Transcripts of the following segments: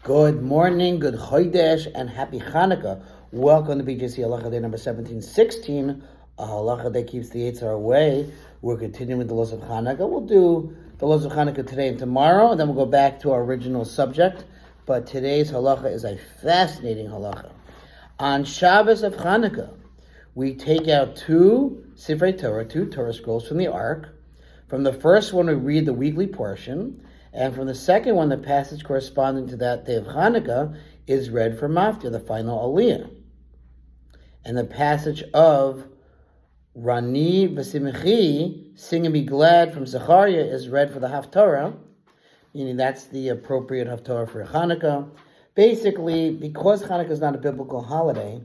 Good morning, good Chodesh, and happy Hanukkah. Welcome to BJC Halacha A number 1716, a halacha that keeps the Yetzer Hara away. We're continuing with the laws of Hanukkah. We'll do the laws of Hanukkah today and tomorrow, and then we'll go back to our original subject. But today's halacha is a fascinating halacha. On Shabbos of Hanukkah, we take out two Sifrei Torah, two Torah scrolls from the Ark. From the first one, we read the weekly portion. And from the second one, the passage corresponding to that day of Hanukkah is read for Maftir, the final Aliyah. And the passage of Rani v'Simchi, sing and be glad from Zechariah, is read for the Haftarah, meaning that's the appropriate Haftarah for Hanukkah. Basically, because Hanukkah is not a biblical holiday,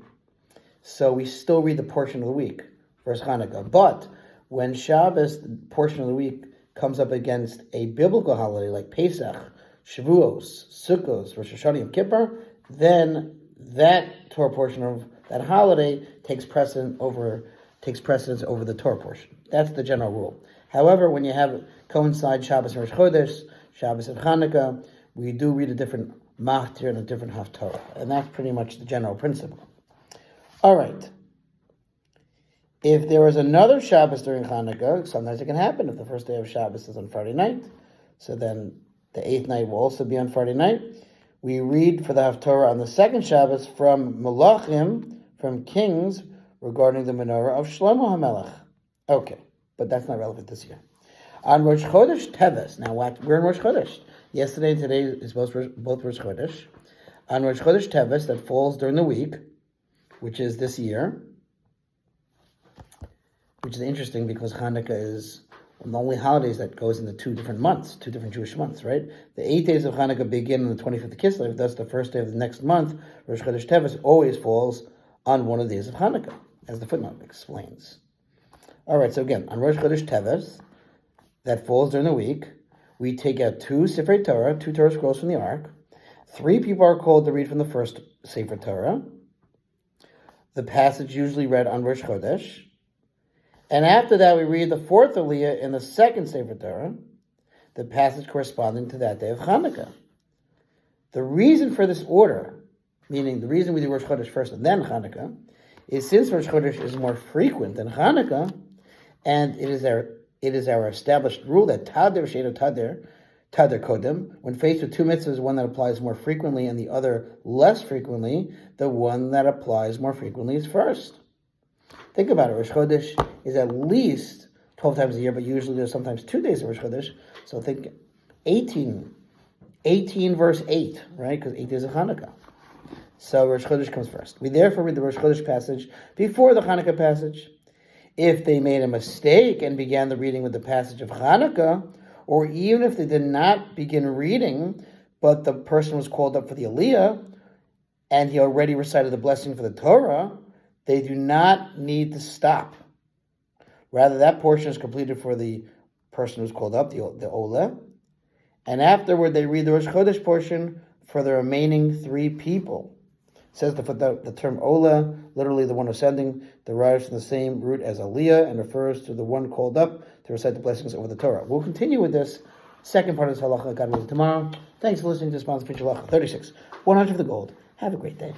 so we still read the portion of the week, first Hanukkah. But when Shabbos, the portion of the week, comes up against a biblical holiday like Pesach, Shavuos, Sukkos, Rosh Hashanah, Yom Kippur, then that Torah portion of that holiday takes precedence over the Torah portion. That's the general rule. However, when you have coincide Shabbos and Rosh Chodesh, Shabbos and Hanukkah, we do read a different Machtir and a different Haftarah, and that's pretty much the general principle. All right. If there is another Shabbos during Hanukkah, sometimes it can happen. If the first day of Shabbos is on Friday night, so then the eighth night will also be on Friday night. We read for the Haftarah on the second Shabbos from Melachim, from Kings, regarding the menorah of Shlomo HaMelech. Okay, but that's not relevant this year. On Rosh Chodesh Teves, now we're in Rosh Chodesh. Yesterday and today is both Rosh Chodesh. On Rosh Chodesh Teves, that falls during the week, which is this year, which is interesting because Hanukkah is one of the only holidays that goes into two different Jewish months, right? The 8 days of Hanukkah begin on the 25th of Kislev, thus the first day of the next month, Rosh Chodesh Teves, always falls on one of the days of Hanukkah, as the footnote explains. All right, so again, on Rosh Chodesh Teves, that falls during the week, we take out two Sifrei Torah, two Torah scrolls from the Ark. 3 people are called to read from the first Sefer Torah. The passage usually read on Rosh Chodesh. And after that, we read the fourth Aliyah in the second Sefer Torah, the passage corresponding to that day of Hanukkah. The reason for this order, meaning the reason we do Rosh Chodesh first and then Hanukkah, is since Rosh Chodesh is more frequent than Hanukkah, and it is our established rule that Tader Sheino Tader Kodem, when faced with two mitzvahs, one that applies more frequently and the other less frequently, the one that applies more frequently is first. Think about it. Rosh Chodesh is at least 12 times a year, but usually there's sometimes 2 days of Rosh Chodesh. So think 18 verse 8, right? Because 8 days of Hanukkah. So Rosh Chodesh comes first. We therefore read the Rosh Chodesh passage before the Hanukkah passage. If they made a mistake and began the reading with the passage of Hanukkah, or even if they did not begin reading, but the person was called up for the Aliyah, and he already recited the blessing for the Torah, they do not need to stop. Rather, that portion is completed for the person who's called up, the Ola. And afterward, they read the Rosh Chodesh portion for the remaining 3 people. It says the term Ola, literally the one ascending, derives from the same root as Aliyah and refers to the one called up to recite the blessings over the Torah. We'll continue with this second part of this halacha, God willing, tomorrow. Thanks for listening to Sponsor Preach Halacha 36. 100 for the gold. Have a great day.